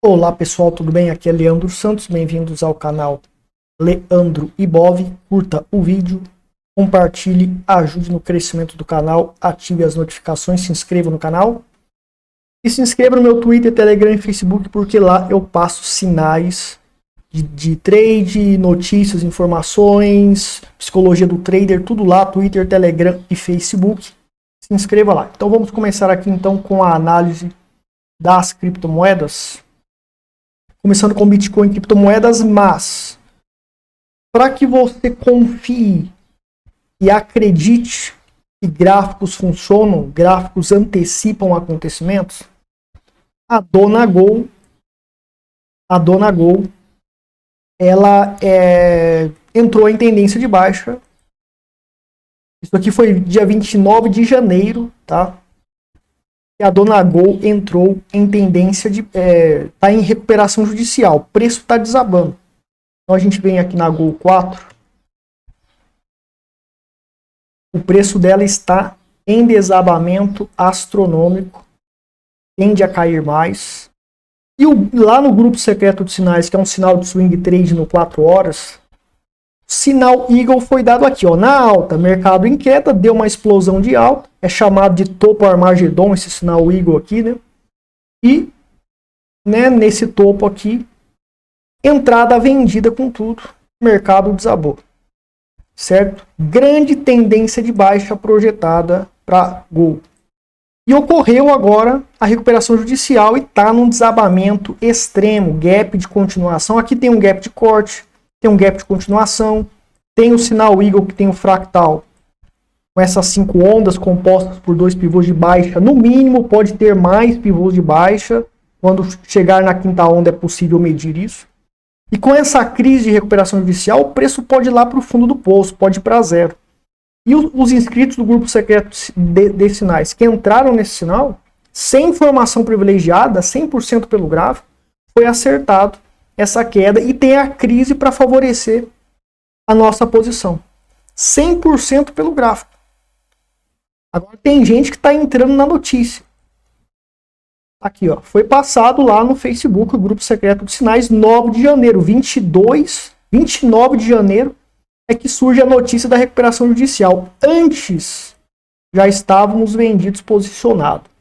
Olá pessoal, tudo bem? Aqui é Leandro Santos, bem-vindos ao canal Leandro Ibov. Curta o vídeo, compartilhe, ajude no crescimento do canal, ative as notificações, se inscreva no canal e se inscreva no meu Twitter, Telegram e Facebook, porque lá eu passo sinais de trade, notícias, informações, psicologia do trader, tudo lá, Twitter, Telegram e Facebook. Se inscreva lá. Então vamos começar aqui então com a análise das criptomoedas. Começando com Bitcoin e criptomoedas, mas para que você confie e acredite que gráficos funcionam, gráficos antecipam acontecimentos, a Dona Go, ela entrou em tendência de baixa. Isso aqui foi dia 29 de janeiro, tá? E a Dona Go entrou em tendência de... tá em recuperação judicial. O preço está desabando. Então a gente vem aqui na Go 4. O preço dela está em desabamento astronômico. Tende a cair mais. E lá no grupo secreto de sinais, que é um sinal de swing trade no 4 horas, o sinal Eagle foi dado aqui, ó, na alta. Mercado em queda, deu uma explosão de alta. É chamado de topo Armagedon, esse sinal Eagle aqui, né? E, né, nesse topo aqui, entrada vendida com tudo. Mercado desabou. Certo? Grande tendência de baixa projetada para Go. E ocorreu agora a recuperação judicial e está num desabamento extremo. Gap de continuação. Aqui tem um gap de corte. Tem um gap de continuação, tem o sinal Eagle que tem o fractal com essas 5 ondas compostas por 2 pivôs de baixa. No mínimo pode ter mais pivôs de baixa. Quando chegar na quinta onda é possível medir isso. E com essa crise de recuperação judicial, o preço pode ir lá para o fundo do poço, pode ir para zero. E os inscritos do grupo secreto de sinais que entraram nesse sinal, sem informação privilegiada, 100% pelo gráfico, foi acertado essa queda e tem a crise para favorecer a nossa posição. 100% pelo gráfico. Agora tem gente que está entrando na notícia. Aqui, ó, foi passado lá no Facebook, o grupo secreto de sinais, 9 de janeiro, 29 de janeiro é que surge a notícia da recuperação judicial. Antes já estávamos vendidos posicionados.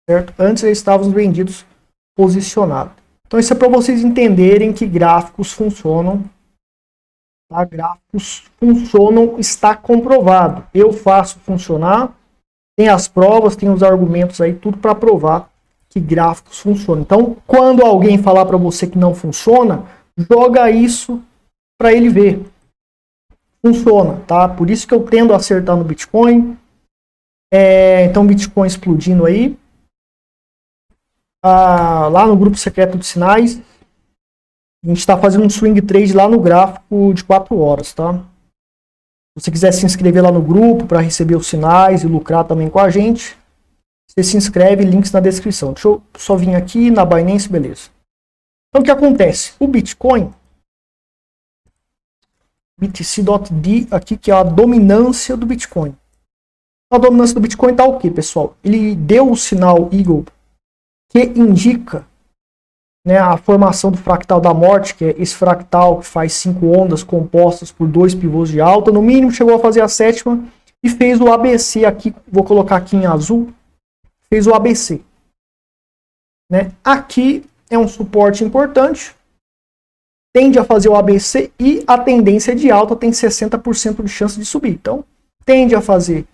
Certo? Antes já estávamos vendidos posicionados. Então isso é para vocês entenderem que gráficos funcionam. Tá? Gráficos funcionam, está comprovado. Eu faço funcionar, tem as provas, tem os argumentos aí, tudo para provar que gráficos funcionam. Então, quando alguém falar para você que não funciona, joga isso para ele ver. Funciona, tá? Por isso que eu tendo a acertar no Bitcoin. Então, Bitcoin explodindo aí. Lá no grupo secreto de sinais, a gente está fazendo um swing trade lá no gráfico de 4 horas, tá? Se você quiser se inscrever lá no grupo para receber os sinais e lucrar também com a gente, você se inscreve, links na descrição. Deixa eu só vir aqui na Binance, beleza. Então o que acontece? O Bitcoin, BTC.D aqui, que é a dominância do Bitcoin. A dominância do Bitcoin está o quê, pessoal? Ele deu o sinal Eagle, que indica, né, a formação do fractal da morte, que é esse fractal que faz 5 ondas compostas por 2 pivôs de alta. No mínimo chegou a fazer a 7ª e fez o ABC aqui, vou colocar aqui em azul, fez o ABC. Né? Aqui é um suporte importante, tende a fazer o ABC e a tendência de alta tem 60% de chance de subir. Então, tende a fazer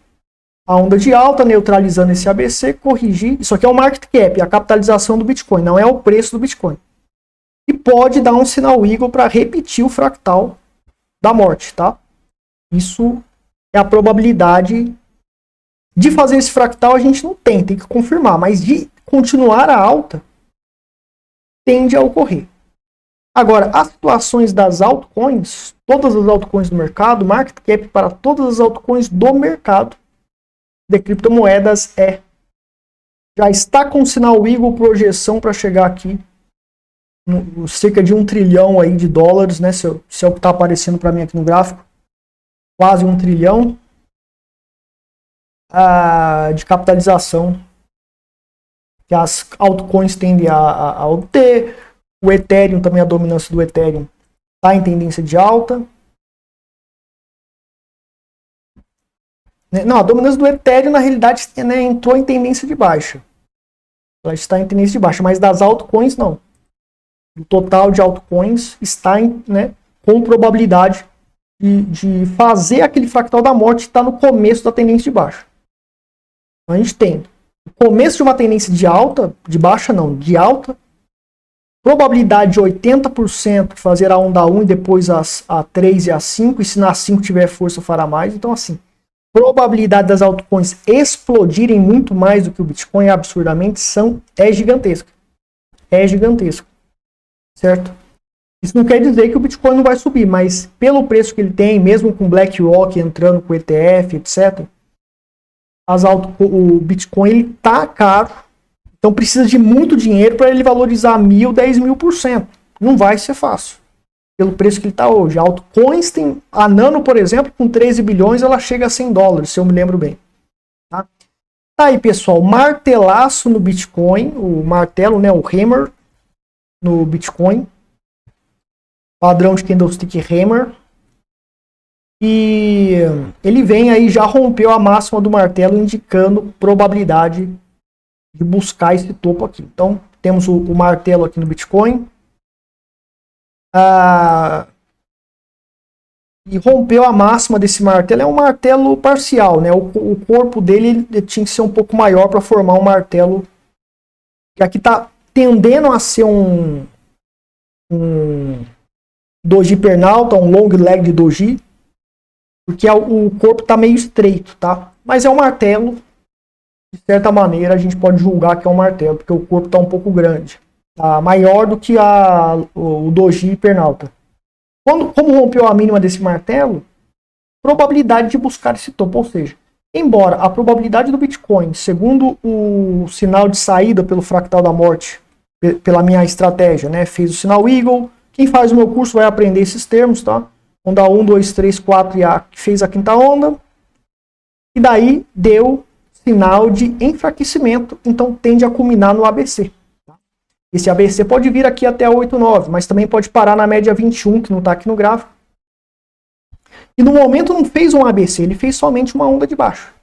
a onda de alta, neutralizando esse ABC, corrigir. Isso aqui é o market cap, a capitalização do Bitcoin, não é o preço do Bitcoin. E pode dar um sinal Eagle para repetir o fractal da morte, tá? Isso é a probabilidade de fazer esse fractal, a gente não tem que confirmar, mas de continuar a alta, tende a ocorrer. Agora, as situações das altcoins, todas as altcoins do mercado, market cap para todas as altcoins do mercado de criptomoedas já está com sinal Eagle, projeção para chegar aqui no cerca de 1 trilhão aí de dólares, né? Se é o que está aparecendo para mim aqui no gráfico, quase 1 trilhão de capitalização que as altcoins tendem a obter. O Ethereum também, a dominância do Ethereum está em tendência de alta. Não, a dominância do Ethereum, na realidade, né, entrou em tendência de baixa. Ela está em tendência de baixa, mas das altcoins, não. O total de altcoins está com probabilidade de fazer aquele fractal da morte estar no começo da tendência de baixa. Então, a gente tem o começo de uma tendência de alta, de baixa não, de alta, probabilidade de 80% de fazer a onda 1 e depois a 3 e a 5, e se na 5 tiver força fará mais. Então, assim, probabilidade das altcoins explodirem muito mais do que o Bitcoin absurdamente é gigantesca. É gigantesco. Certo? Isso não quer dizer que o Bitcoin não vai subir, mas pelo preço que ele tem, mesmo com BlackRock entrando com o ETF, etc., o Bitcoin ele tá caro, então precisa de muito dinheiro para ele valorizar 1.000, 10.000%. Não vai ser fácil, pelo preço que ele está hoje. Altcoins tem, a Nano, por exemplo, com 13 bilhões, ela chega a $100, se eu me lembro bem. Tá aí, pessoal, martelaço no Bitcoin, o martelo, né, o hammer no Bitcoin, padrão de candlestick hammer, e ele vem aí, já rompeu a máxima do martelo, indicando probabilidade de buscar esse topo aqui. Então, temos o martelo aqui no Bitcoin, e rompeu a máxima desse martelo. É um martelo parcial, né? O corpo dele tinha que ser um pouco maior para formar um martelo, que aqui está tendendo a ser um doji pernalta, um long leg de doji, porque o corpo está meio estreito, tá? Mas é um martelo, de certa maneira a gente pode julgar que é um martelo, porque o corpo está um pouco grande, tá? Maior do que o doji pernalta. Como rompeu a mínima desse martelo, probabilidade de buscar esse topo, ou seja, embora a probabilidade do Bitcoin, segundo o sinal de saída pelo fractal da morte, pela minha estratégia, né, fez o sinal Eagle. Quem faz o meu curso vai aprender esses termos, tá? Onda 1, 2, 3, 4 e A, que fez a quinta onda. E daí deu sinal de enfraquecimento, então tende a culminar no ABC. Tá? Esse ABC pode vir aqui até 8,9, mas também pode parar na média 21, que não está aqui no gráfico. E no momento não fez um ABC, ele fez somente uma onda de baixo.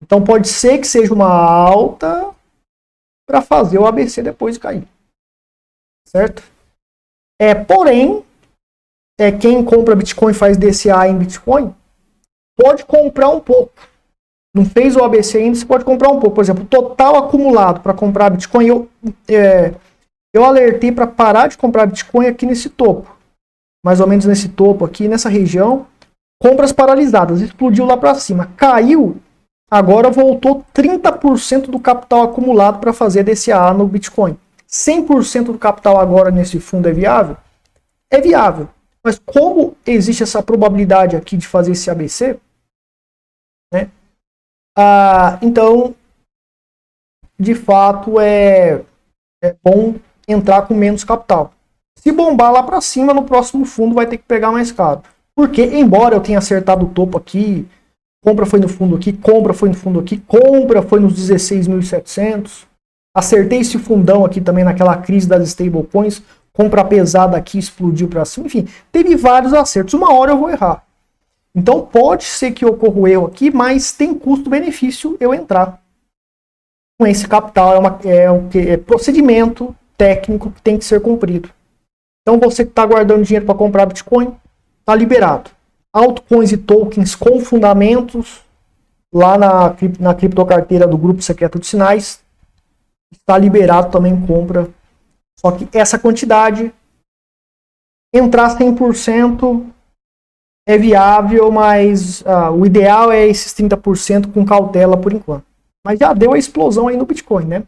Então pode ser que seja uma alta para fazer o ABC depois cair. Certo? Porém, quem compra Bitcoin faz DCA em Bitcoin, pode comprar um pouco. Não fez o ABC ainda, você pode comprar um pouco. Por exemplo, o total acumulado para comprar Bitcoin, eu alertei para parar de comprar Bitcoin aqui nesse topo. Mais ou menos nesse topo aqui, nessa região. Compras paralisadas, explodiu lá para cima. Caiu, agora voltou 30% do capital acumulado para fazer DCA no Bitcoin. 100% do capital agora nesse fundo é viável? É viável. Mas como existe essa probabilidade aqui de fazer esse ABC, né? Então, de fato, é bom entrar com menos capital. Se bombar lá para cima, no próximo fundo vai ter que pegar mais caro. Porque, embora eu tenha acertado o topo aqui, compra foi no fundo aqui, compra foi no fundo aqui, compra foi nos 16.700, acertei esse fundão aqui também naquela crise das stablecoins, compra pesada aqui, explodiu para cima, enfim, teve vários acertos. Uma hora eu vou errar. Então pode ser que ocorra o erro aqui, mas tem custo-benefício eu entrar com esse capital. É procedimento técnico que tem que ser cumprido. Então você que está guardando dinheiro para comprar Bitcoin, está liberado. Altcoins e tokens com fundamentos, lá na criptocarteira do Grupo Secreto de Sinais, está liberado também compra. Só que essa quantidade, entrar 100%, é viável, mas o ideal é esses 30% com cautela por enquanto. Mas já deu a explosão aí no Bitcoin, né?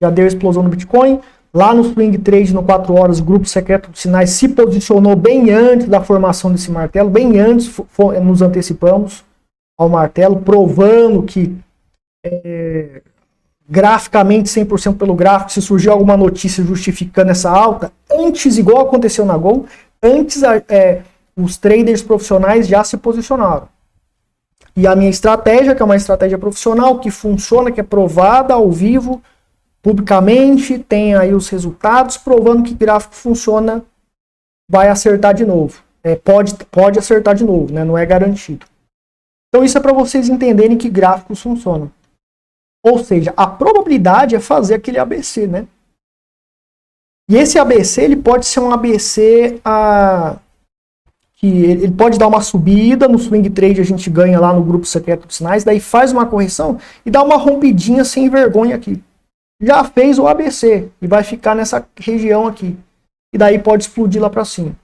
Já deu a explosão no Bitcoin. Lá no Swing Trade, no 4 horas, o Grupo Secreto de Sinais se posicionou bem antes da formação desse martelo. Bem antes nos antecipamos ao martelo, provando que graficamente, 100% pelo gráfico, se surgir alguma notícia justificando essa alta, antes, igual aconteceu na Gol, antes os traders profissionais já se posicionaram. E a minha estratégia, que é uma estratégia profissional, que funciona, que é provada ao vivo, publicamente, tem aí os resultados provando que gráfico funciona, vai acertar de novo. Pode acertar de novo, né? Não é garantido. Então isso é para vocês entenderem que gráficos funcionam. Ou seja, a probabilidade é fazer aquele ABC, né? E esse ABC, ele pode ser um ABC que ele pode dar uma subida, no swing trade a gente ganha lá no grupo secreto de sinais, daí faz uma correção e dá uma rompidinha sem vergonha aqui. Já fez o ABC e vai ficar nessa região aqui. E daí pode explodir lá para cima.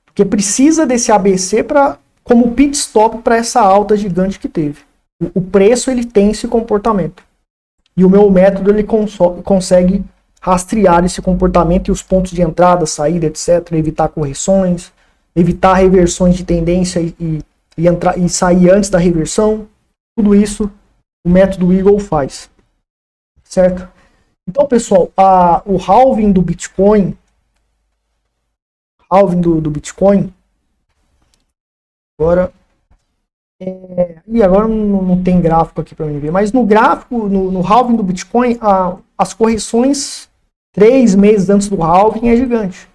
Porque precisa desse ABC como pit stop para essa alta gigante que teve. O preço ele tem esse comportamento. E o meu método ele consegue rastrear esse comportamento e os pontos de entrada, saída, etc. Evitar correções, evitar reversões de tendência e sair antes da reversão. Tudo isso o método Eagle faz. Certo? Então, pessoal, o halving do Bitcoin, agora não tem gráfico aqui para mim ver, mas no gráfico, no halving do Bitcoin, as correções 3 meses antes do halving é gigante.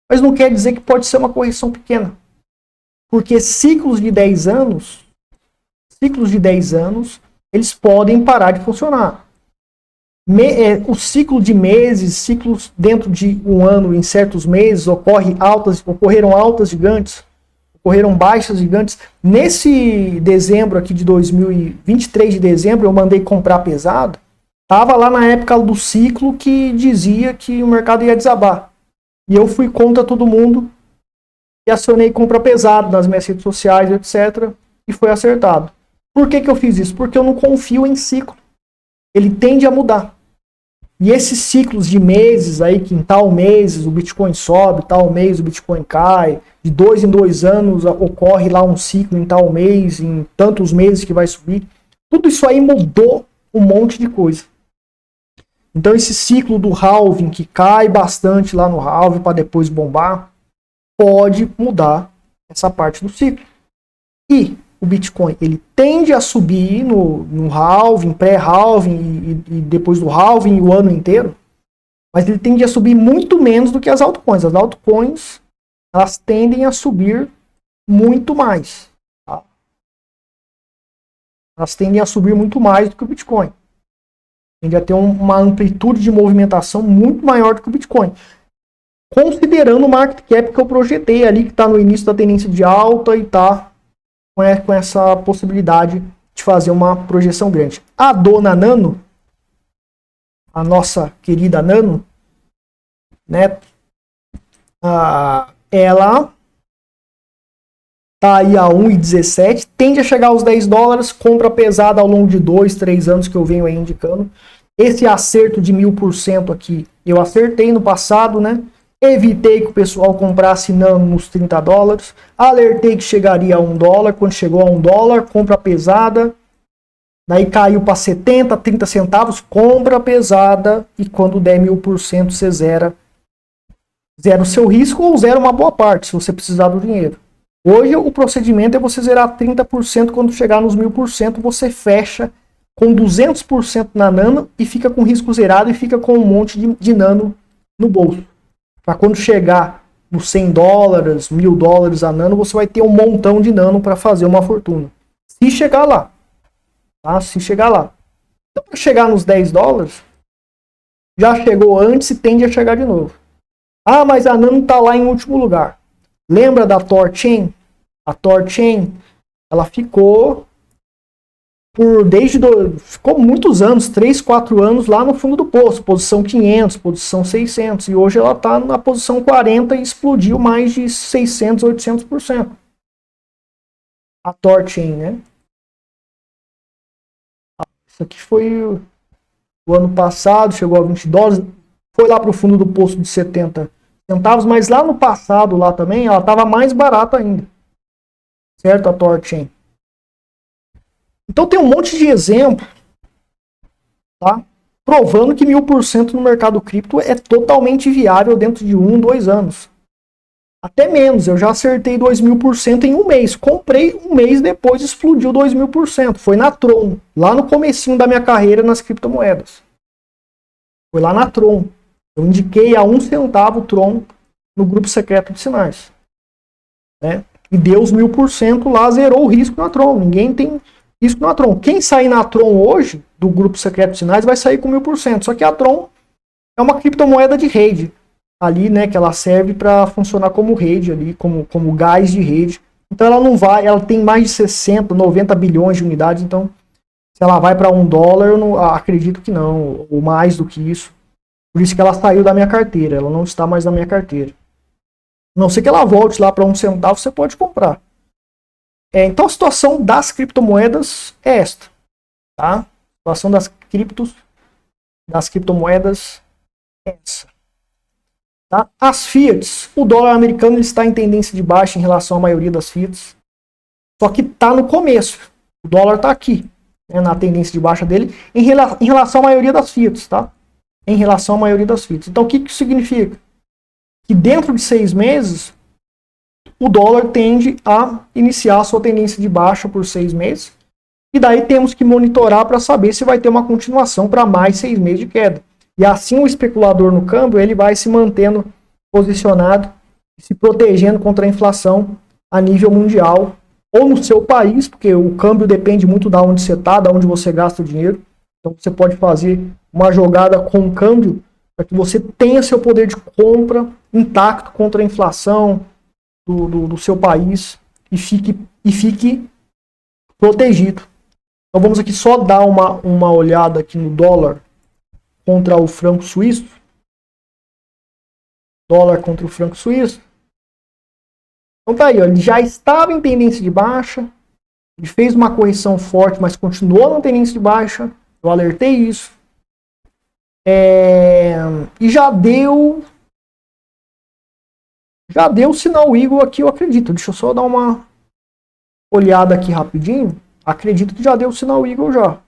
Mas não quer dizer que pode ser uma correção pequena. Porque ciclos de 10 anos, eles podem parar de funcionar. O ciclo de meses, ciclos dentro de um ano, em certos meses, ocorreram altas gigantes, ocorreram baixas gigantes. Nesse dezembro aqui de 2023 de dezembro, eu mandei comprar pesado. Estava lá na época do ciclo que dizia que o mercado ia desabar. E eu fui contra todo mundo e acionei compra pesado nas minhas redes sociais, etc. E foi acertado. Por que eu fiz isso? Porque eu não confio em ciclo. Ele tende a mudar. E esses ciclos de meses aí, que em tal mês o Bitcoin sobe, tal mês o Bitcoin cai, de 2 em 2 anos ocorre lá um ciclo em tal mês, em tantos meses que vai subir. Tudo isso aí mudou um monte de coisa. Então esse ciclo do halving, que cai bastante lá no halving para depois bombar, pode mudar essa parte do ciclo. E o Bitcoin, ele tende a subir no halving, pré-halving e depois do halving o ano inteiro, mas ele tende a subir muito menos do que as altcoins. As altcoins, elas tendem a subir muito mais. Tá? Elas tendem a subir muito mais do que o Bitcoin. Tende a ter uma amplitude de movimentação muito maior do que o Bitcoin. Considerando o market cap que eu projetei ali, que está no início da tendência de alta e está com essa possibilidade de fazer uma projeção grande. A dona Nano, a nossa querida Nano, né, ela tá aí a 1,17, tende a chegar aos $10, compra pesada ao longo de 2, 3 anos que eu venho aí indicando. Esse acerto de 1000% aqui, eu acertei no passado, né? Evitei que o pessoal comprasse Nano nos $30. Alertei que chegaria a $1. Quando chegou a $1, compra pesada. Daí caiu para 70, 30 centavos, compra pesada. E quando der 1000%, você zera o seu risco ou zera uma boa parte, se você precisar do dinheiro. Hoje o procedimento é você zerar 30%. Quando chegar nos 1000%, você fecha com 200% na Nano e fica com risco zerado e fica com um monte de Nano no bolso. Para quando chegar nos $100, $1000 a Nano, você vai ter um montão de Nano para fazer uma fortuna. Se chegar lá. Tá? Se chegar lá. Então, para chegar nos $10, já chegou antes e tende a chegar de novo. Ah, mas a Nano está lá em último lugar. Lembra da Thorchain? A Thorchain, ela ficou ficou muitos anos, 3, 4 anos lá no fundo do poço, posição 500, posição 600, e hoje ela está na posição 40 e explodiu mais de 600, 800%. A Thorchain, né? Isso aqui foi o ano passado, chegou a $20, foi lá para o fundo do poço de 70 centavos, mas lá no passado, lá também, ela estava mais barata ainda. Certo, a Thorchain. Então tem um monte de exemplo, tá? Provando que 1000% no mercado cripto é totalmente viável dentro de 1, 2 anos. Até menos, eu já acertei 2000% em um mês. Comprei um mês depois, explodiu 2000%. Foi na Tron, lá no comecinho da minha carreira nas criptomoedas. Foi lá na Tron. Eu indiquei a 1 centavo Tron no grupo secreto de sinais. Né? E deu os 1000% lá, zerou o risco na Tron. Ninguém tem risco na Tron. Quem sair na Tron hoje, do grupo secreto de sinais, vai sair com 1000%. Só que a Tron é uma criptomoeda de rede. Ali, né, que ela serve para funcionar como rede ali, como gás de rede. Então ela não vai, ela tem mais de 60, 90 bilhões de unidades, então se ela vai para $1, eu não acredito que não, ou mais do que isso. Por isso que ela saiu da minha carteira, ela não está mais na minha carteira. A não ser que ela volte lá para 1 centavo, você pode comprar. Então a situação das criptomoedas é esta. Tá? A situação das criptomoedas é essa. Tá? As Fiats, o dólar americano está em tendência de baixa em relação à maioria das Fiats. Só que está no começo. O dólar está aqui, né, na tendência de baixa dele, em relação à maioria das Fiats. Tá? Em relação à maioria das Fiats. Então o que isso significa? Que dentro de 6 meses, o dólar tende a iniciar a sua tendência de baixa por 6 meses. E daí temos que monitorar para saber se vai ter uma continuação para mais 6 meses de queda. E assim o especulador no câmbio ele vai se mantendo posicionado, se protegendo contra a inflação a nível mundial ou no seu país, porque o câmbio depende muito de onde você está, de onde você gasta o dinheiro. Então você pode fazer uma jogada com o câmbio para que você tenha seu poder de compra intacto contra a inflação do seu país e fique protegido. Então vamos aqui só dar uma olhada aqui no dólar contra o franco suíço. Dólar contra o franco suíço. Então tá aí, ó, ele já estava em tendência de baixa, ele fez uma correção forte, mas continuou na tendência de baixa. Eu alertei isso. E já deu sinal Eagle aqui, eu acredito. Deixa eu só dar uma olhada aqui rapidinho. Acredito que já deu sinal Eagle já.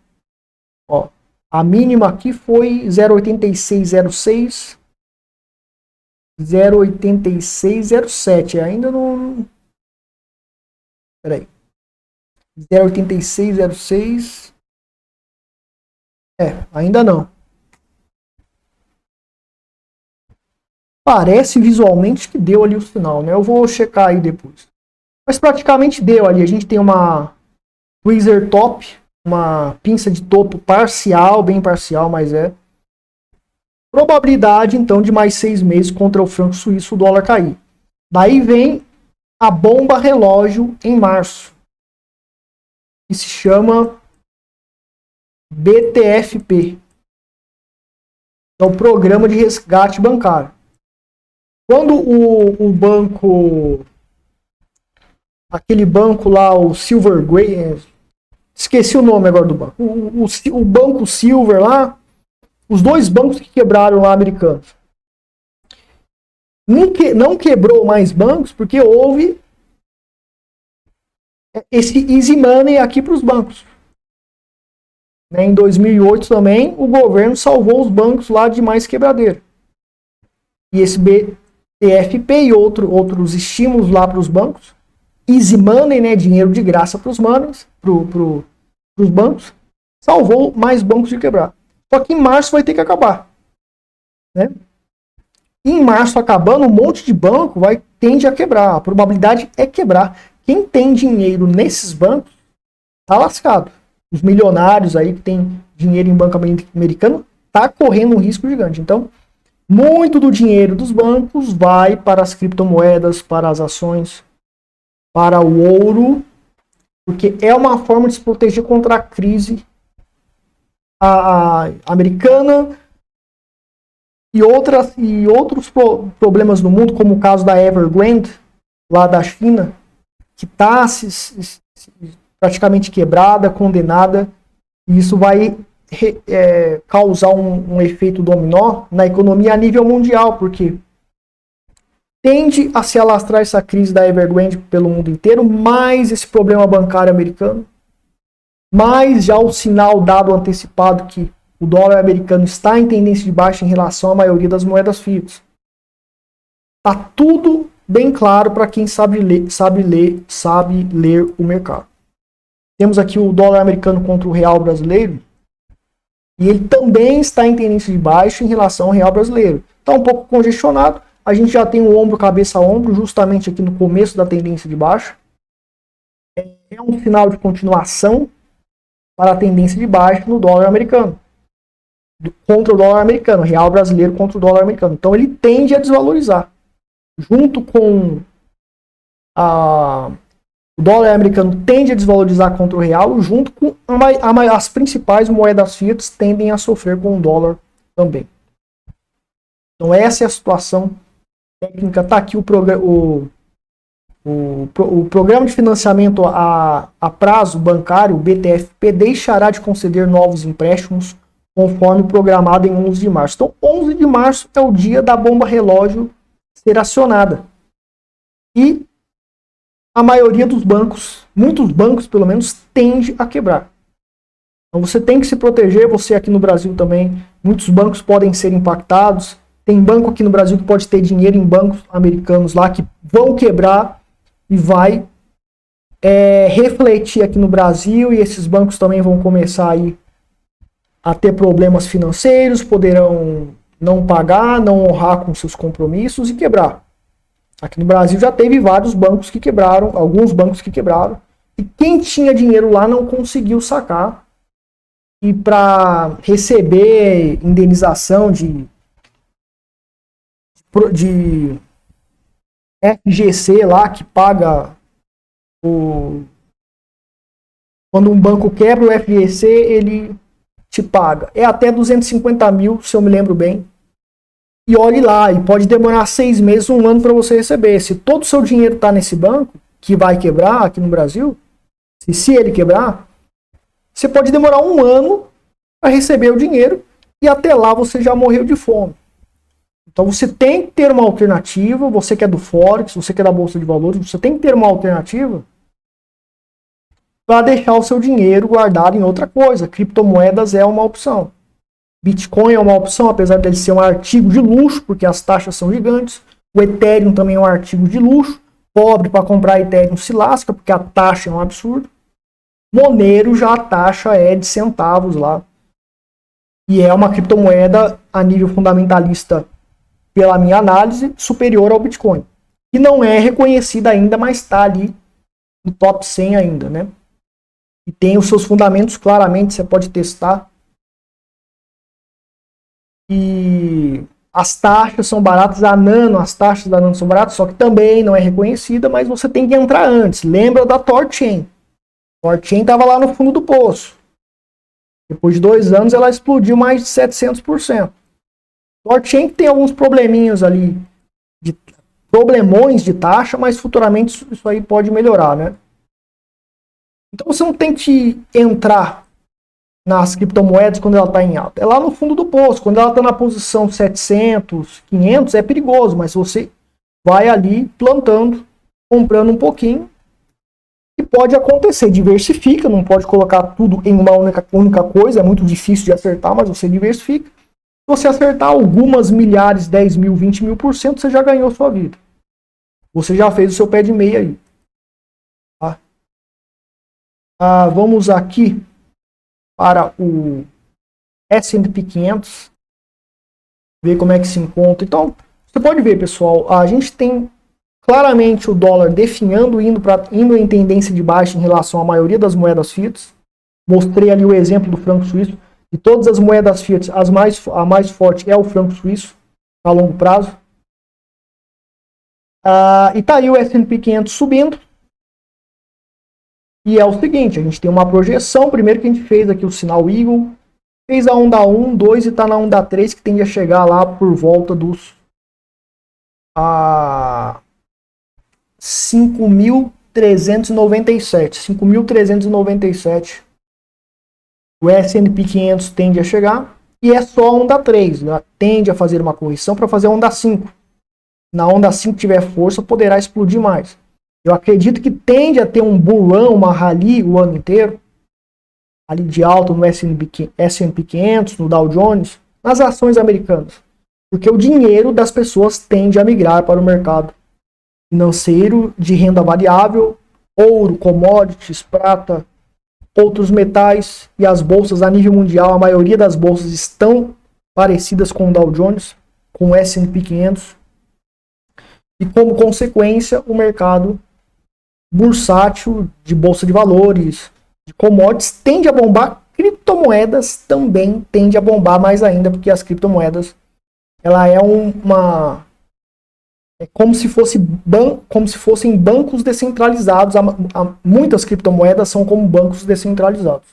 Ó, a mínima aqui foi 0,8606. 0,8607. Ainda não. Peraí. 0,8606. Ainda não. Parece visualmente que deu ali o sinal, né? Eu vou checar aí depois. Mas praticamente deu ali. A gente tem uma tweezer top, uma pinça de topo parcial, bem parcial, mas é. Probabilidade, então, de mais 6 meses contra o franco suíço o dólar cair. Daí vem a bomba relógio em março, que se chama BTFP. É o Programa de Resgate Bancário. Quando o banco, aquele banco lá, o Silvergate, esqueci o nome agora do banco, o banco Silver lá, os 2 bancos que quebraram lá americanos, não quebrou mais bancos porque houve esse easy money aqui para os bancos. Em 2008 também, o governo salvou os bancos lá de mais quebradeira. E esse BTFP e outros estímulos lá para os bancos, easy money, né, dinheiro de graça para os bancos, salvou mais bancos de quebrar. Só que em março vai ter que acabar. Né? E em março acabando, um monte de banco tende a quebrar. A probabilidade é quebrar. Quem tem dinheiro nesses bancos tá lascado. Os milionários aí que tem dinheiro em banco americano tá correndo um risco gigante. Então, muito do dinheiro dos bancos vai para as criptomoedas, para as ações, para o ouro, porque é uma forma de se proteger contra a crise americana e outros problemas no mundo, como o caso da Evergrande, lá da China, que está praticamente quebrada, condenada, e isso vai causar um efeito dominó na economia a nível mundial, porque tende a se alastrar essa crise da Evergrande pelo mundo inteiro, mais esse problema bancário americano, mais já o sinal dado antecipado que o dólar americano está em tendência de baixa em relação à maioria das moedas fiat. Está tudo bem claro para quem sabe ler o mercado. Temos aqui o dólar americano contra o real brasileiro. E ele também está em tendência de baixa em relação ao real brasileiro. Está um pouco congestionado. A gente já tem o ombro, cabeça a ombro, justamente aqui no começo da tendência de baixa. É um sinal de continuação para a tendência de baixa no dólar americano. Contra o dólar americano, real brasileiro contra o dólar americano. Então ele tende a desvalorizar. Junto com o dólar americano tende a desvalorizar contra o real, junto com as principais moedas fiat tendem a sofrer com o dólar também. Então essa é a situação técnica. Está aqui o programa de financiamento a prazo bancário, o BTFP, deixará de conceder novos empréstimos conforme programado em 11 de março. Então 11 de março é o dia da bomba relógio ser acionada. E a maioria dos bancos, muitos bancos pelo menos, tende a quebrar. Então você tem que se proteger, você aqui no Brasil também, muitos bancos podem ser impactados. Tem banco aqui no Brasil que pode ter dinheiro em bancos americanos lá que vão quebrar e vai refletir aqui no Brasil, e esses bancos também vão começar aí a ter problemas financeiros, poderão não pagar, não honrar com seus compromissos e quebrar. Aqui no Brasil já teve vários bancos que quebraram, alguns bancos que quebraram, e quem tinha dinheiro lá não conseguiu sacar, e para receber indenização de FGC lá, que paga quando um banco quebra, o FGC ele te paga. É até 250 mil, se eu me lembro bem. E olhe lá, e pode demorar 6 meses, 1 ano para você receber. Se todo o seu dinheiro está nesse banco, que vai quebrar aqui no Brasil, se ele quebrar, você pode demorar 1 ano para receber o dinheiro, e até lá você já morreu de fome. Então você tem que ter uma alternativa, você que é do Forex, você que é da Bolsa de Valores, você tem que ter uma alternativa para deixar o seu dinheiro guardado em outra coisa. Criptomoedas é uma opção. Bitcoin é uma opção, apesar dele ser um artigo de luxo, porque as taxas são gigantes. O Ethereum também é um artigo de luxo. Pobre para comprar Ethereum se lasca, porque a taxa é um absurdo. Monero já a taxa é de centavos lá. E é uma criptomoeda a nível fundamentalista, pela minha análise, superior ao Bitcoin. Que não é reconhecida ainda, mas está ali no top 100 ainda, né? E tem os seus fundamentos, claramente, você pode testar. E as taxas são baratas, as taxas da Nano são baratas, só que também não é reconhecida, mas você tem que entrar antes. Lembra da ThorChain? ThorChain estava lá no fundo do poço. Depois de 2 anos ela explodiu mais de 700%. ThorChain tem alguns probleminhas ali, problemões de taxa, mas futuramente isso aí pode melhorar, né? Então você não tem que entrar nas criptomoedas quando ela está em alta. É lá no fundo do poço. Quando ela está na posição 700, 500, é perigoso, mas você vai ali plantando, comprando um pouquinho, e pode acontecer. Diversifica, não pode colocar tudo em uma única coisa, é muito difícil de acertar, mas você diversifica. Se você acertar algumas milhares, 10 mil, 20 mil %, você já ganhou sua vida. Você já fez o seu pé de meia aí. Tá? Vamos aqui para o S&P 500, ver como é que se encontra. Então, você pode ver, pessoal, a gente tem claramente o dólar definhando, indo em tendência de baixa em relação à maioria das moedas fiat. Mostrei ali o exemplo do franco suíço. De todas as moedas fiat, a mais forte é o franco suíço, a longo prazo. E tá aí o S&P 500 subindo. E é o seguinte, a gente tem uma projeção, primeiro que a gente fez aqui o sinal Eagle, fez a onda 1, 2 e está na onda 3, que tende a chegar lá por volta dos 5.397. 5.397 o S&P 500 tende a chegar, e é só a onda 3, né? Tende a fazer uma correção para fazer a onda 5. Na onda 5 tiver força, poderá explodir mais. Eu acredito que tende a ter um bullrun, uma rally o ano inteiro, ali de alta no S&P 500, no Dow Jones, nas ações americanas. Porque o dinheiro das pessoas tende a migrar para o mercado financeiro de renda variável, ouro, commodities, prata, outros metais e as bolsas a nível mundial, a maioria das bolsas estão parecidas com o Dow Jones, com o S&P 500. E como consequência, o mercado bursátil de bolsa de valores, de commodities, tende a bombar. Criptomoedas também tende a bombar mais ainda, porque as criptomoedas, ela é como se fossem bancos descentralizados. Muitas criptomoedas são como bancos descentralizados.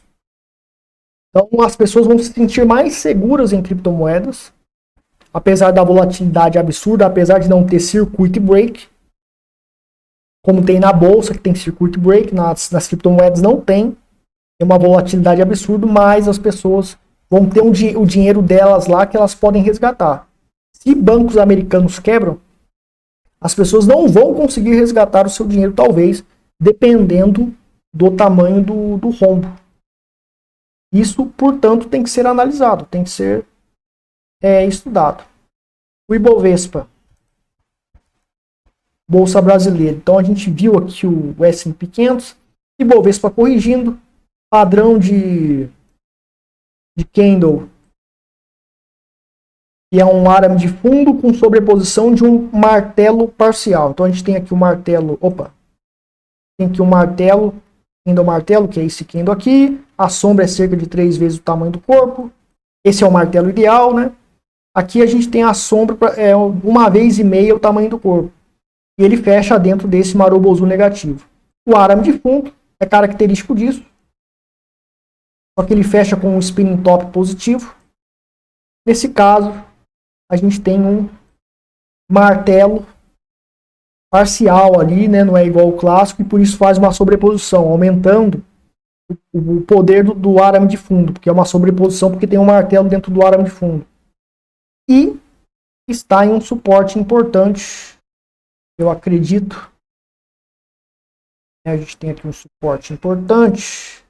Então as pessoas vão se sentir mais seguras em criptomoedas, apesar da volatilidade absurda, apesar de não ter circuit break, como tem na bolsa, que tem circuit break, nas criptomoedas não tem. É uma volatilidade absurda, mas as pessoas vão ter o dinheiro delas lá que elas podem resgatar. Se bancos americanos quebram, as pessoas não vão conseguir resgatar o seu dinheiro, talvez, dependendo do tamanho do rombo. Isso, portanto, tem que ser analisado, tem que ser estudado. O Ibovespa, Bolsa Brasileira. Então a gente viu aqui o S&P 500, Ibovespa corrigindo, padrão de candle, que é um arame de fundo com sobreposição de um martelo parcial. Então a gente tem aqui o martelo, tem aqui o martelo, candle martelo, que é esse candle aqui, a sombra é cerca de 3 vezes o tamanho do corpo, esse é o martelo ideal, né? Aqui a gente tem a sombra, 1,5 o tamanho do corpo, e ele fecha dentro desse marobozu negativo. O arame de fundo é característico disso, só que ele fecha com um spinning top positivo. Nesse caso, a gente tem um martelo parcial ali, né? Não é igual ao clássico, e por isso faz uma sobreposição, aumentando o poder do arame de fundo, porque é uma sobreposição, porque tem um martelo dentro do arame de fundo. E está em um suporte importante, eu acredito. A gente tem aqui um suporte importante.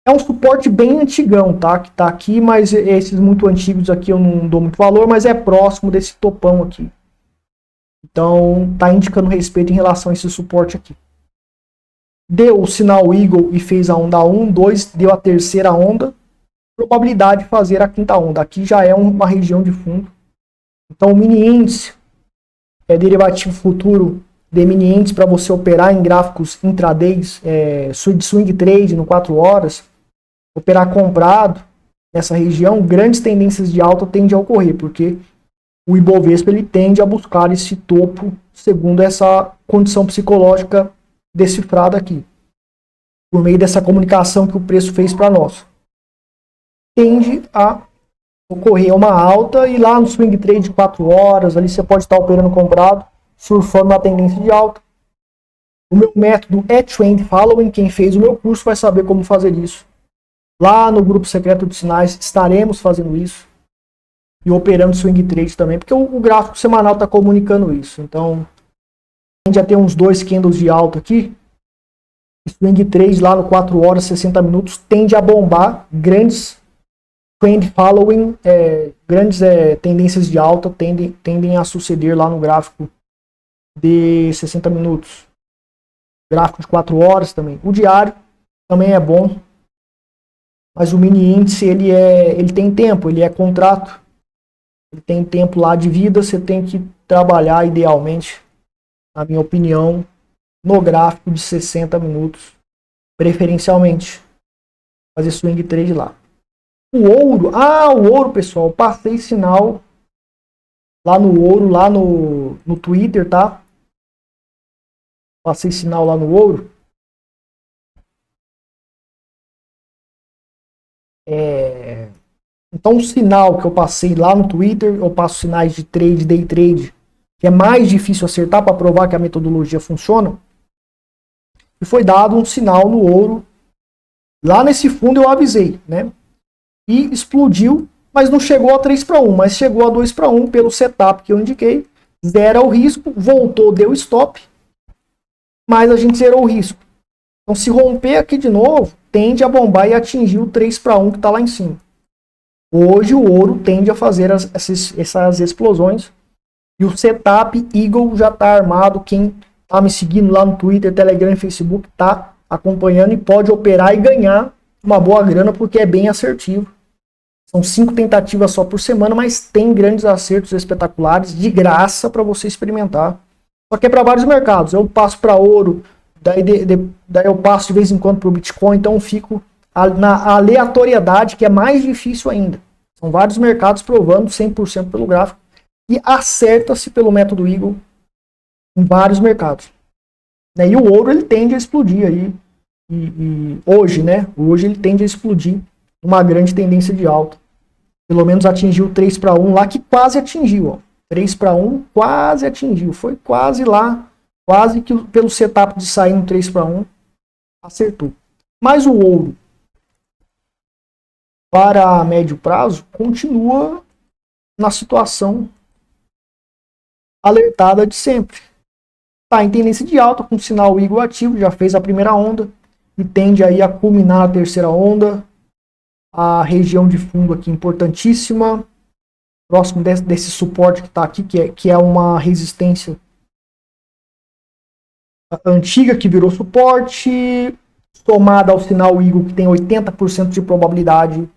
É um suporte bem antigão, tá? Que tá aqui, mas esses muito antigos aqui eu não dou muito valor, mas é próximo desse topão aqui. Então, tá indicando respeito em relação a esse suporte aqui. Deu o sinal Eagle e fez a onda 1, 2, deu a terceira onda. Probabilidade de fazer a quinta onda. Aqui já é uma região de fundo. Então, o mini índice é derivativo futuro de mini índice para você operar em gráficos intradays, swing trade no 4 horas. Operar comprado nessa região, grandes tendências de alta tendem a ocorrer, porque o Ibovespa ele tende a buscar esse topo segundo essa condição psicológica decifrada aqui, por meio dessa comunicação que o preço fez para nós. Tende a ocorrer uma alta, e lá no swing trade de 4 horas, ali você pode estar operando comprado, surfando na tendência de alta. O meu método é Trend Following, quem fez o meu curso vai saber como fazer isso. Lá no grupo secreto de sinais estaremos fazendo isso. E operando swing trade também, porque o gráfico semanal está comunicando isso. Então, a gente já tem uns 2 candles de alta aqui. Swing trade lá no 4 horas, 60 minutos, tende a bombar. Grandes trend following, grandes tendências de alta tendem a suceder lá no gráfico de 60 minutos. Gráfico de 4 horas também. O diário também é bom. Mas o mini índice, ele tem tempo, ele é contrato. Ele tem tempo lá de vida, você tem que trabalhar idealmente, na minha opinião, no gráfico de 60 minutos, preferencialmente. Fazer swing trade lá. O ouro, pessoal, passei sinal lá no ouro, lá no Twitter, tá? Passei sinal lá no ouro. Então o sinal que eu passei lá no Twitter, eu passo sinais de trade, day trade, que é mais difícil acertar para provar que a metodologia funciona. E foi dado um sinal no ouro. Lá nesse fundo eu avisei, né? E explodiu, mas não chegou a 3-1, mas chegou a 2-1 pelo setup que eu indiquei. Zera o risco, voltou, deu stop, mas a gente zerou o risco. Então se romper aqui de novo, tende a bombar e atingir o 3-1 que está lá em cima. Hoje o ouro tende a fazer essas explosões. E o setup Eagle já está armado. Quem tá me seguindo lá no Twitter, Telegram e Facebook, tá acompanhando e pode operar e ganhar uma boa grana porque é bem assertivo. São 5 tentativas só por semana, mas tem grandes acertos espetaculares de graça para você experimentar. Só que é para vários mercados. Eu passo para ouro, daí eu passo de vez em quando para o Bitcoin, então eu fico na aleatoriedade, que é mais difícil ainda. São vários mercados provando 100% pelo gráfico e acerta-se pelo método Eagle em vários mercados. E o ouro ele tende a explodir aí. E hoje, né? Hoje ele tende a explodir uma grande tendência de alta. Pelo menos atingiu 3-1 lá, que quase atingiu. Ó. 3-1 quase atingiu. Foi quase lá. Quase que pelo setup de sair no 3-1 acertou. Mas o ouro para médio prazo continua na situação alertada de sempre. Está em tendência de alta, com sinal Eagle ativo, já fez a primeira onda e tende aí a culminar a terceira onda. A região de fundo aqui importantíssima, próximo desse suporte que está aqui, que é uma resistência antiga que virou suporte, somada ao sinal Eagle que tem 80% de probabilidade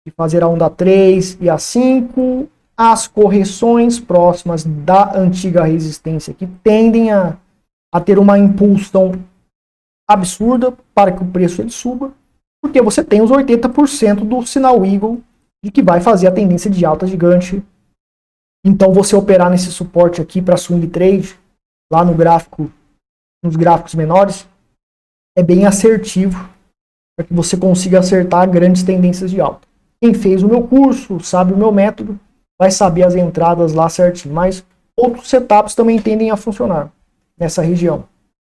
de fazer a onda 3 e a 5, as correções próximas da antiga resistência que tendem a ter uma impulsão absurda para que o preço ele suba, porque você tem os 80% do sinal Eagle de que vai fazer a tendência de alta gigante. Então você operar nesse suporte aqui para swing trade, lá no gráfico, nos gráficos menores, é bem assertivo para que você consiga acertar grandes tendências de alta. Quem fez o meu curso, sabe o meu método, vai saber as entradas lá certinho, mas outros setups também tendem a funcionar nessa região.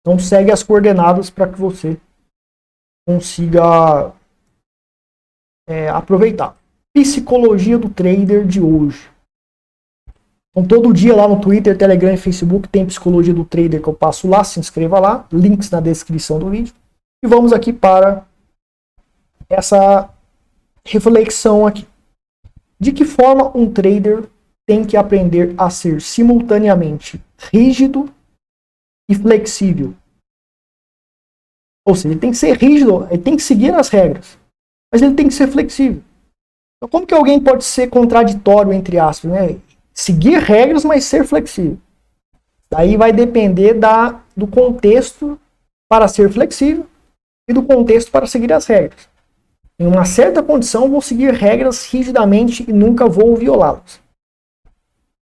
Então segue as coordenadas para que você consiga aproveitar. Psicologia do trader de hoje. Então todo dia lá no Twitter, Telegram e Facebook tem psicologia do trader que eu passo lá, se inscreva lá, links na descrição do vídeo. E vamos aqui para essa reflexão aqui. De que forma um trader tem que aprender a ser simultaneamente rígido e flexível? Ou seja, ele tem que ser rígido, ele tem que seguir as regras, mas ele tem que ser flexível. Então, como que alguém pode ser contraditório, entre aspas, né? Seguir regras, mas ser flexível. Daí vai depender do contexto para ser flexível e do contexto para seguir as regras. Em uma certa condição, vou seguir regras rigidamente e nunca vou violá-las.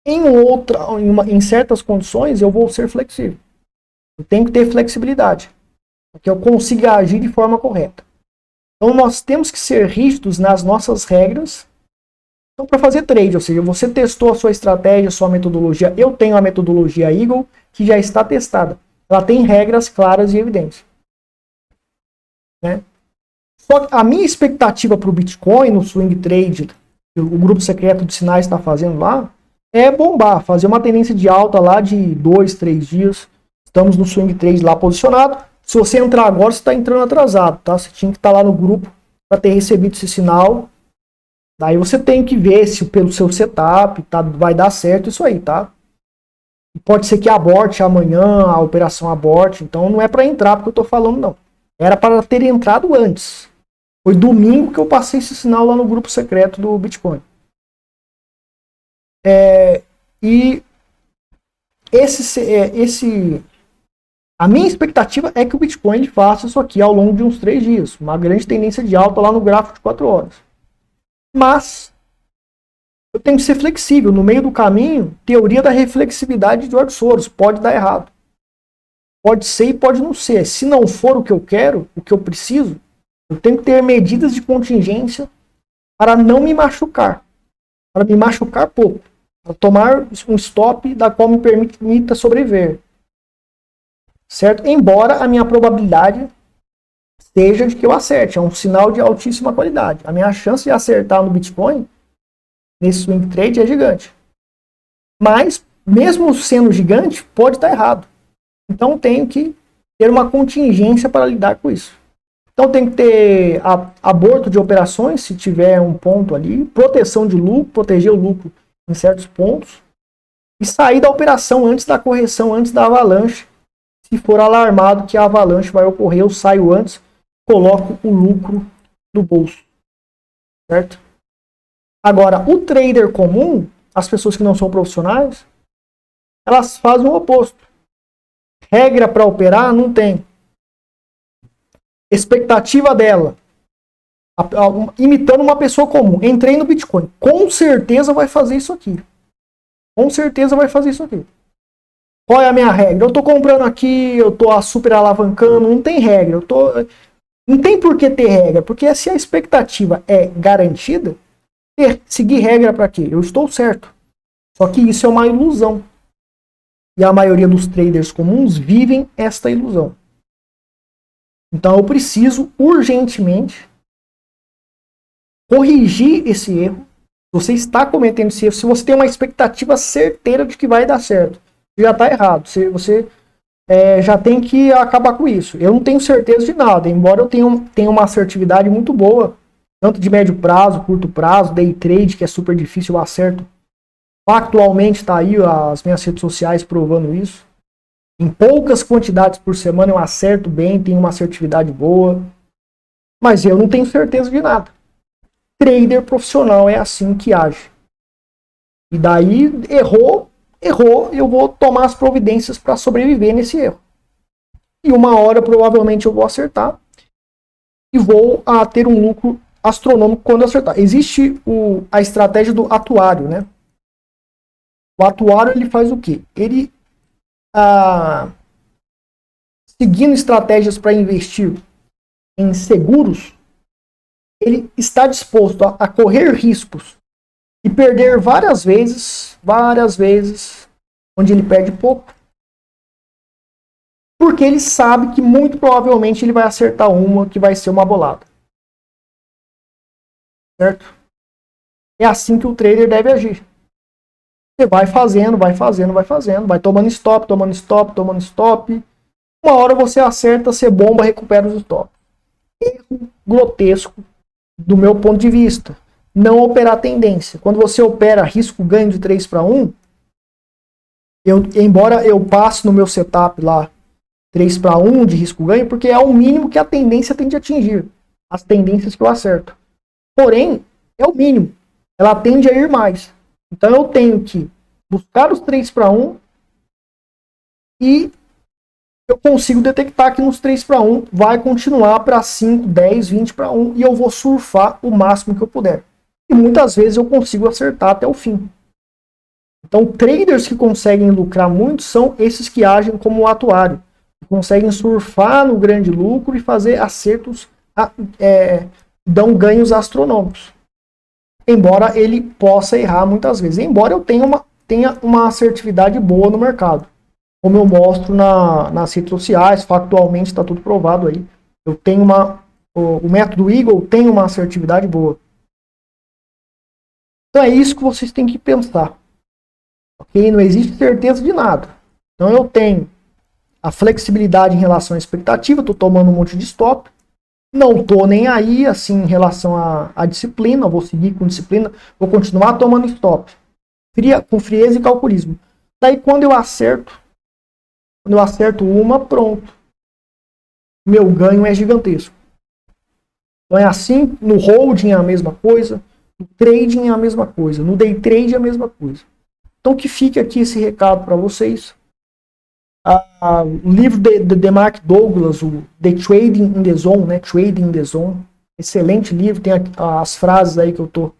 Em certas condições, eu vou ser flexível. Eu tenho que ter flexibilidade, para que eu consiga agir de forma correta. Então, nós temos que ser rígidos nas nossas regras. Então, para fazer trade, ou seja, você testou a sua estratégia, a sua metodologia. Eu tenho a metodologia Eagle, que já está testada. Ela tem regras claras e evidentes. Né? Só que a minha expectativa para o Bitcoin, no swing trade, que o grupo secreto de sinais está fazendo lá, é bombar, fazer uma tendência de alta lá de 2, 3 dias. Estamos no swing trade lá posicionado. Se você entrar agora, você está entrando atrasado, tá? Você tinha que estar lá no grupo para ter recebido esse sinal. Daí você tem que ver se pelo seu setup vai dar certo isso aí, tá? Pode ser que aborte amanhã, a operação aborte. Então não é para entrar porque eu estou falando, não. Era para ter entrado antes. Foi domingo que eu passei esse sinal lá no grupo secreto do Bitcoin. A minha expectativa é que o Bitcoin faça isso aqui ao longo de uns 3 dias. Uma grande tendência de alta lá no gráfico de 4 horas. Mas eu tenho que ser flexível. No meio do caminho, teoria da reflexividade de George Soros. Pode dar errado. Pode ser e pode não ser. Se não for o que eu quero, o que eu preciso, eu tenho que ter medidas de contingência para não me machucar. Para me machucar pouco. Para tomar um stop da qual me permita sobreviver. Certo? Embora a minha probabilidade seja de que eu acerte. É um sinal de altíssima qualidade. A minha chance de acertar no Bitcoin, nesse swing trade, é gigante. Mas, mesmo sendo gigante, pode estar errado. Então, tenho que ter uma contingência para lidar com isso. Então, tem que ter aborto de operações, se tiver um ponto ali, proteção de lucro, proteger o lucro em certos pontos, e sair da operação antes da correção, antes da avalanche, Se for alarmado que a avalanche vai ocorrer, eu saio antes, coloco o lucro no bolso, certo? Agora, o trader comum, as pessoas que não são profissionais, elas fazem o oposto. Regra para operar não tem. Expectativa dela, imitando uma pessoa comum. Entrei no Bitcoin, com certeza vai fazer isso aqui. Com certeza vai fazer isso aqui. Qual é a minha regra? Eu tô comprando aqui, eu tô super alavancando, não tem regra. Não tem por que ter regra, porque se a expectativa é garantida, seguir regra para quê? Eu estou certo. Só que isso é uma ilusão. E a maioria dos traders comuns vivem esta ilusão. Então eu preciso urgentemente corrigir esse erro. Você está cometendo esse erro. Se você tem uma expectativa certeira de que vai dar certo, já está errado. Você já tem que acabar com isso. Eu não tenho certeza de nada, embora eu tenha uma assertividade muito boa, tanto de médio prazo, curto prazo, day trade, que é super difícil, eu acerto. Factualmente está aí as minhas redes sociais provando isso. Em poucas quantidades por semana eu acerto bem, tenho uma assertividade boa, mas eu não tenho certeza de nada. Trader profissional é assim que age. E daí, errou, eu vou tomar as providências para sobreviver nesse erro. E uma hora provavelmente eu vou acertar e vou ter um lucro astronômico quando acertar. Existe a estratégia do atuário, né? O atuário ele faz o quê? Ele, seguindo estratégias para investir em seguros, ele está disposto a correr riscos e perder várias vezes, onde ele perde pouco, porque ele sabe que muito provavelmente ele vai acertar uma que vai ser uma bolada. Certo? É assim que o trader deve agir. Você vai fazendo, vai tomando stop. Uma hora você acerta, você bomba, recupera os stops. Erro grotesco do meu ponto de vista. Não operar tendência. Quando você opera risco-ganho de 3 para 1, embora eu passe no meu setup lá 3 para 1 de risco-ganho, porque é o mínimo que a tendência tende a atingir. As tendências que eu acerto. Porém, é o mínimo. Ela tende a ir mais. Então eu tenho que buscar os 3 para 1 e eu consigo detectar que nos 3 para 1 vai continuar para 5, 10, 20 para 1 e eu vou surfar o máximo que eu puder. E muitas vezes eu consigo acertar até o fim. Então, traders que conseguem lucrar muito são esses que agem como atuário. Que conseguem surfar no grande lucro e fazer acertos, dão ganhos astronômicos. Embora ele possa errar muitas vezes. Embora eu tenha uma assertividade boa no mercado. Como eu mostro nas redes sociais, factualmente está tudo provado aí. Eu tenho o método Eagle tem uma assertividade boa. Então é isso que vocês têm que pensar. Ok? Não existe certeza de nada. Então eu tenho a flexibilidade em relação à expectativa, estou tomando um monte de stop. Não estou nem aí assim em relação à disciplina, vou seguir com disciplina, vou continuar tomando stop. Com frieza e calculismo. Daí quando eu acerto uma, pronto. Meu ganho é gigantesco. Então é assim, no holding é a mesma coisa, no trading é a mesma coisa, no day trade é a mesma coisa. Então que fique aqui esse recado para vocês. O livro de Mark Douglas, o The Trading in the Zone, né? Trading in the Zone. Excelente livro, tem as frases aí que eu estou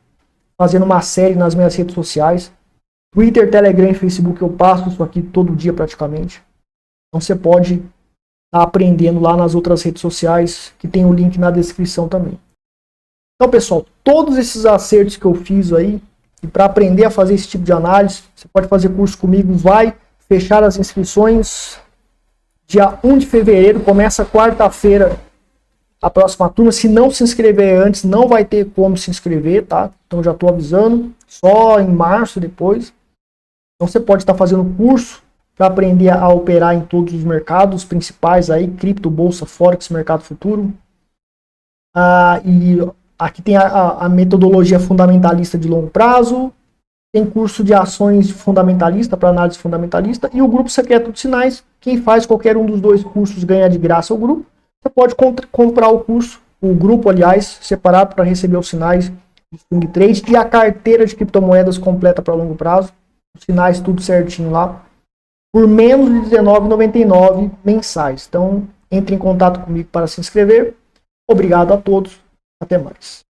fazendo uma série nas minhas redes sociais. Twitter, Telegram e Facebook eu passo isso aqui todo dia praticamente. Então você pode estar aprendendo lá nas outras redes sociais, que tem o link na descrição também. Então pessoal, todos esses acertos que eu fiz aí, e para aprender a fazer esse tipo de análise, você pode fazer curso comigo, vai fechar as inscrições dia 1 de fevereiro, começa quarta-feira a próxima turma. Se não se inscrever antes, não vai ter como se inscrever, tá? Então já estou avisando, só em março depois. Então você pode estar fazendo curso para aprender a operar em todos os mercados principais aí, cripto, bolsa, forex, mercado futuro. E aqui tem a metodologia fundamentalista de longo prazo, tem curso de ações fundamentalista para análise fundamentalista e o grupo secreto de sinais. Quem faz qualquer um dos dois cursos ganha de graça o grupo. Você pode comprar o curso, o grupo, aliás, separado para receber os sinais de swing trade e a carteira de criptomoedas completa para longo prazo. Os sinais tudo certinho lá. Por menos de R$19,99 mensais. Então, entre em contato comigo para se inscrever. Obrigado a todos. Até mais.